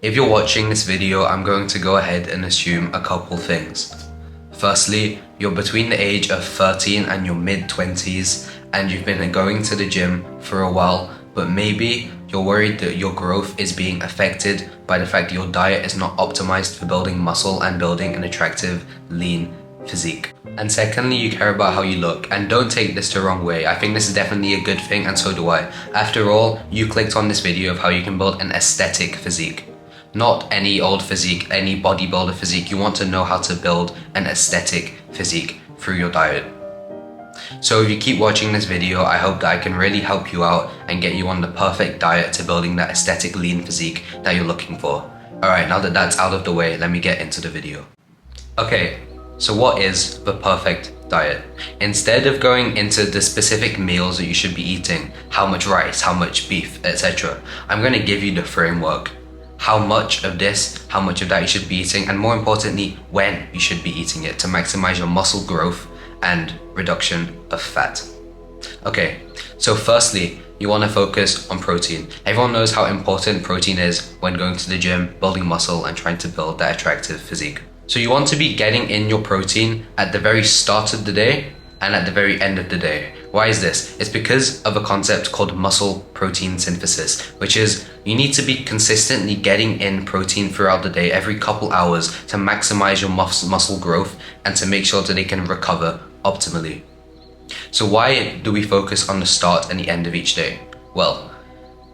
If you're watching this video, I'm going to go ahead and assume a couple things. Firstly, you're between the age of 13 and your mid-20s and you've been going to the gym for a while, but maybe you're worried that your growth is being affected by the fact that your diet is not optimized for building muscle and building an attractive, lean physique. And secondly, you care about how you look, and don't take this the wrong way. I think this is definitely a good thing, and so do I. After all, you clicked on this video of how you can build an aesthetic physique. Not any old physique, any bodybuilder physique. You want to know how to build an aesthetic physique through your diet. So if you keep watching this video, I hope that I can really help you out and get you on the perfect diet to building that aesthetic lean physique that you're looking for. Alright, now that that's out of the way, let me get into the video. Okay, so what is the perfect diet? Instead of going into the specific meals that you should be eating, how much rice, how much beef, etc., I'm going to give you the framework. How much of this, how much of that you should be eating, and more importantly, when you should be eating it to maximize your muscle growth and reduction of fat. Okay, so firstly, you want to focus on protein. Everyone knows how important protein is when going to the gym, building muscle, and trying to build that attractive physique. So you want to be getting in your protein at the very start of the day and at the very end of the day. Why is this? It's because of a concept called muscle protein synthesis, which is you need to be consistently getting in protein throughout the day, every couple hours, to maximize your muscle growth and to make sure that they can recover optimally. So why do we focus on the start and the end of each day? Well,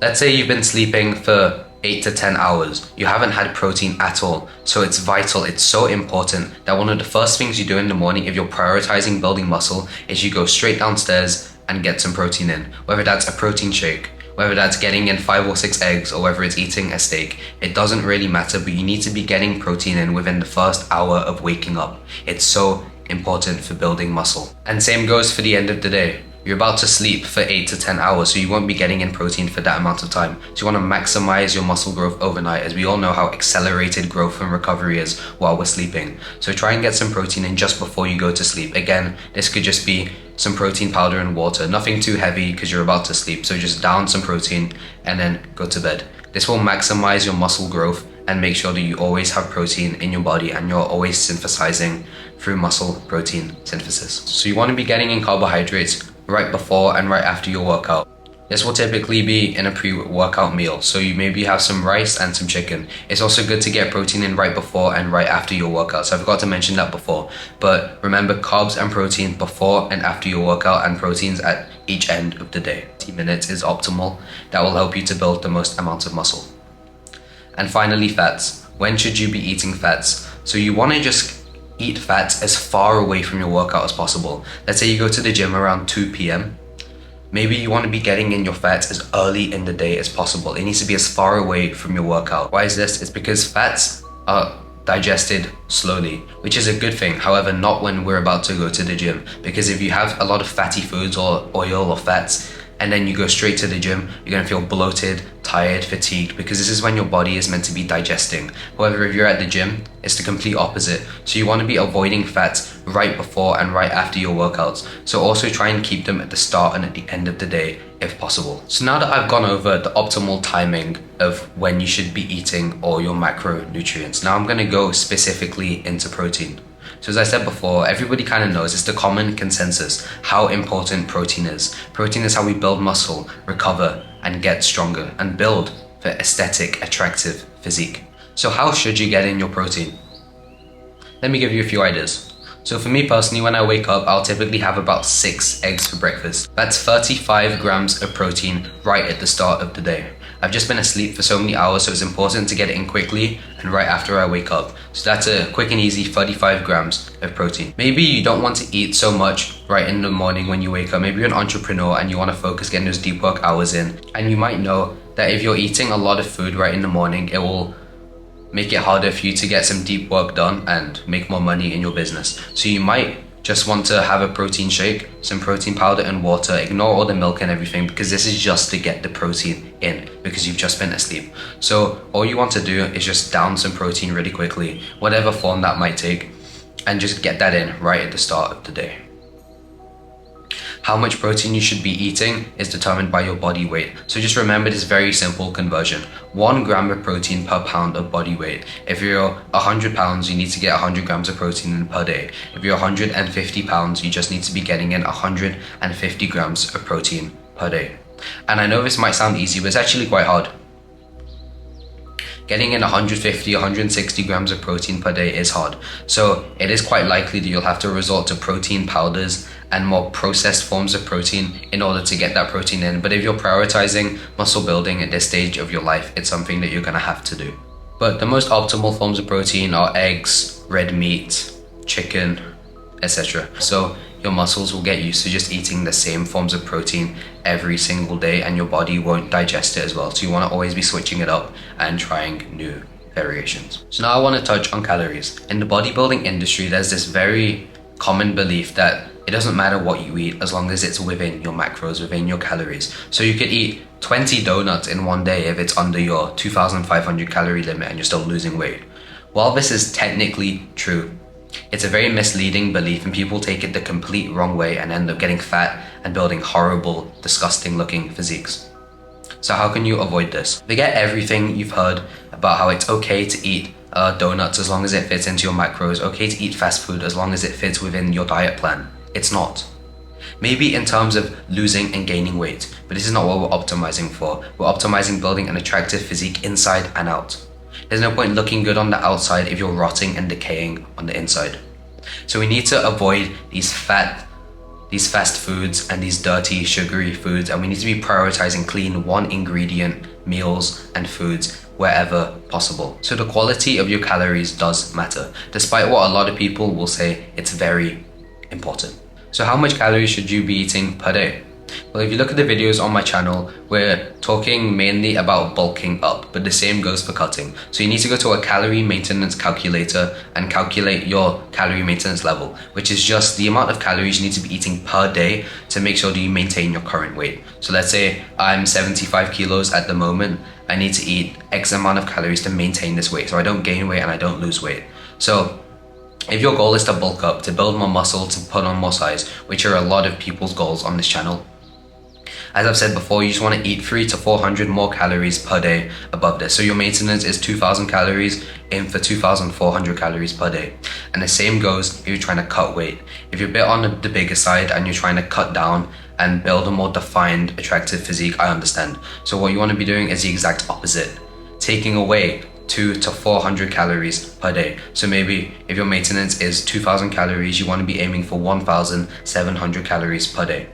let's say you've been sleeping for 8 to 10 hours. You haven't had protein at all. So it's vital, it's so important that one of the first things you do in the morning if you're prioritizing building muscle is you go straight downstairs and get some protein in. Whether that's a protein shake, whether that's getting in 5 or 6 eggs, or whether it's eating a steak, it doesn't really matter, but you need to be getting protein in within the first hour of waking up. It's so important for building muscle. And same goes for the end of the day. You're about to sleep for 8 to 10 hours, so you won't be getting in protein for that amount of time. So you want to maximize your muscle growth overnight, as we all know how accelerated growth and recovery is while we're sleeping. So try and get some protein in just before you go to sleep. Again, this could just be some protein powder and water, nothing too heavy because you're about to sleep. So just down some protein and then go to bed. This will maximize your muscle growth and make sure that you always have protein in your body and you're always synthesizing through muscle protein synthesis. So you want to be getting in carbohydrates right before and right after your workout. This will typically be in a pre-workout meal, so you maybe have some rice and some chicken. It's also good to get protein in right before and right after your workout, so I forgot to mention that before. But remember, carbs and protein before and after your workout, and proteins at each end of the day. 10 minutes is optimal. That will help you to build the most amount of muscle. And finally, fats. When should you be eating fats? So you want to just eat fats as far away from your workout as possible. Let's say you go to the gym around 2 p.m. Maybe you want to be getting in your fats as early in the day as possible. It needs to be as far away from your workout. Why is this? It's because fats are digested slowly, which is a good thing. However, not when we're about to go to the gym. Because if you have a lot of fatty foods or oil or fats, and then you go straight to the gym, you're going to feel bloated, tired, fatigued, because this is when your body is meant to be digesting. However, if you're at the gym, it's the complete opposite. So you want to be avoiding fats right before and right after your workouts. So also try and keep them at the start and at the end of the day if possible. So now that I've gone over the optimal timing of when you should be eating all your macronutrients, now I'm going to go specifically into protein. So as I said before, everybody kind of knows, it's the common consensus, how important protein is. Protein is how we build muscle, recover, and get stronger, and build the aesthetic, attractive physique. So how should you get in your protein? Let me give you a few ideas. So for me personally, when I wake up, I'll typically have about 6 eggs for breakfast. That's 35 grams of protein right at the start of the day. I've just been asleep for so many hours, so it's important to get it in quickly and right after I wake up. So that's a quick and easy 35 grams of protein. Maybe you don't want to eat so much right in the morning when you wake up. Maybe you're an entrepreneur and you want to focus getting those deep work hours in. And you might know that if you're eating a lot of food right in the morning, it will make it harder for you to get some deep work done and make more money in your business. So you might just want to have a protein shake, some protein powder and water. Ignore all the milk and everything, because this is just to get the protein in because you've just been asleep. So all you want to do is just down some protein really quickly, whatever form that might take, and just get that in right at the start of the day. How much protein you should be eating is determined by your body weight. So just remember this very simple conversion. 1 gram of protein per pound of body weight. If you're 100 pounds, you need to get 100 grams of protein in per day. If you're 150 pounds, you just need to be getting in 150 grams of protein per day. And I know this might sound easy, but it's actually quite hard. Getting in 150, 160 grams of protein per day is hard. So it is quite likely that you'll have to resort to protein powders and more processed forms of protein in order to get that protein in. But if you're prioritizing muscle building at this stage of your life, it's something that you're gonna have to do. But the most optimal forms of protein are eggs, red meat, chicken, etc. So your muscles will get used to just eating the same forms of protein every single day, and your body won't digest it as well. So you want to always be switching it up and trying new variations. So now I want to touch on calories. In the bodybuilding industry, there's this very common belief that it doesn't matter what you eat as long as it's within your macros, within your calories. So you could eat 20 donuts in one day if it's under your 2,500 calorie limit and you're still losing weight. While this is technically true, it's a very misleading belief, and people take it the complete wrong way and end up getting fat and building horrible, disgusting looking physiques. So how can you avoid this? Forget everything you've heard about how it's okay to eat donuts as long as it fits into your macros, okay to eat fast food as long as it fits within your diet plan. It's not. Maybe in terms of losing and gaining weight, but this is not what we're optimizing for. We're optimizing building an attractive physique inside and out. There's no point looking good on the outside if you're rotting and decaying on the inside. So we need to avoid these fast foods and these dirty, sugary foods, and we need to be prioritizing clean, one ingredient meals and foods wherever possible. So the quality of your calories does matter, despite what a lot of people will say. It's very important. So how much calories should you be eating per day? Well, if you look at the videos on my channel, we're talking mainly about bulking up, but the same goes for cutting. So you need to go to a calorie maintenance calculator and calculate your calorie maintenance level, which is just the amount of calories you need to be eating per day to make sure that you maintain your current weight. So let's say I'm 75 kilos at the moment. I need to eat X amount of calories to maintain this weight so I don't gain weight and I don't lose weight. So if your goal is to bulk up, to build more muscle, to put on more size, which are a lot of people's goals on this channel, as I've said before, you just want to eat 300 to 400 more calories per day above this. So your maintenance is 2,000 calories, aim for 2,400 calories per day. And the same goes if you're trying to cut weight. If you're a bit on the bigger side and you're trying to cut down and build a more defined, attractive physique, I understand. So what you want to be doing is the exact opposite. Taking away 200 to 400 calories per day. So maybe if your maintenance is 2,000 calories, you want to be aiming for 1,700 calories per day.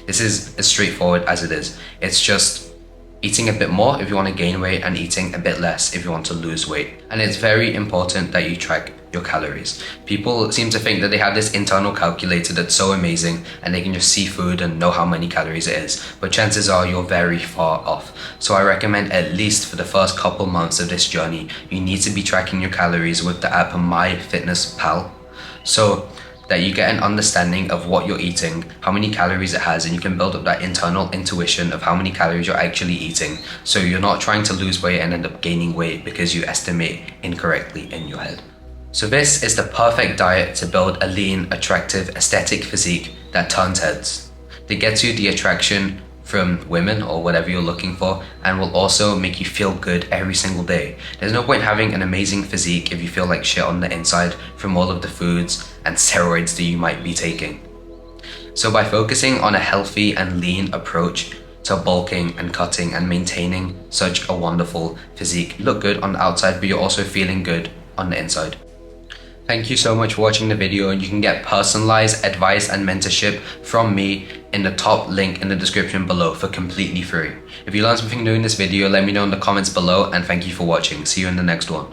This is as straightforward as it is. It's just eating a bit more if you want to gain weight and eating a bit less if you want to lose weight. And it's very important that you track your calories. People seem to think that they have this internal calculator that's so amazing and they can just see food and know how many calories it is. But chances are you're very far off. So I recommend at least for the first couple months of this journey, you need to be tracking your calories with the app MyFitnessPal, so that you get an understanding of what you're eating, how many calories it has, and you can build up that internal intuition of how many calories you're actually eating, so you're not trying to lose weight and end up gaining weight because you estimate incorrectly in your head. So this is the perfect diet to build a lean, attractive, aesthetic physique that turns heads, that gets you the attraction from women or whatever you're looking for, and will also make you feel good every single day. There's no point having an amazing physique if you feel like shit on the inside from all of the foods and steroids that you might be taking. So by focusing on a healthy and lean approach to bulking and cutting and maintaining such a wonderful physique, you look good on the outside, but you're also feeling good on the inside. Thank you so much for watching the video, and you can get personalized advice and mentorship from me in the top link in the description below for completely free. If you learned something new in this video, let me know in the comments below, and thank you for watching. See you in the next one.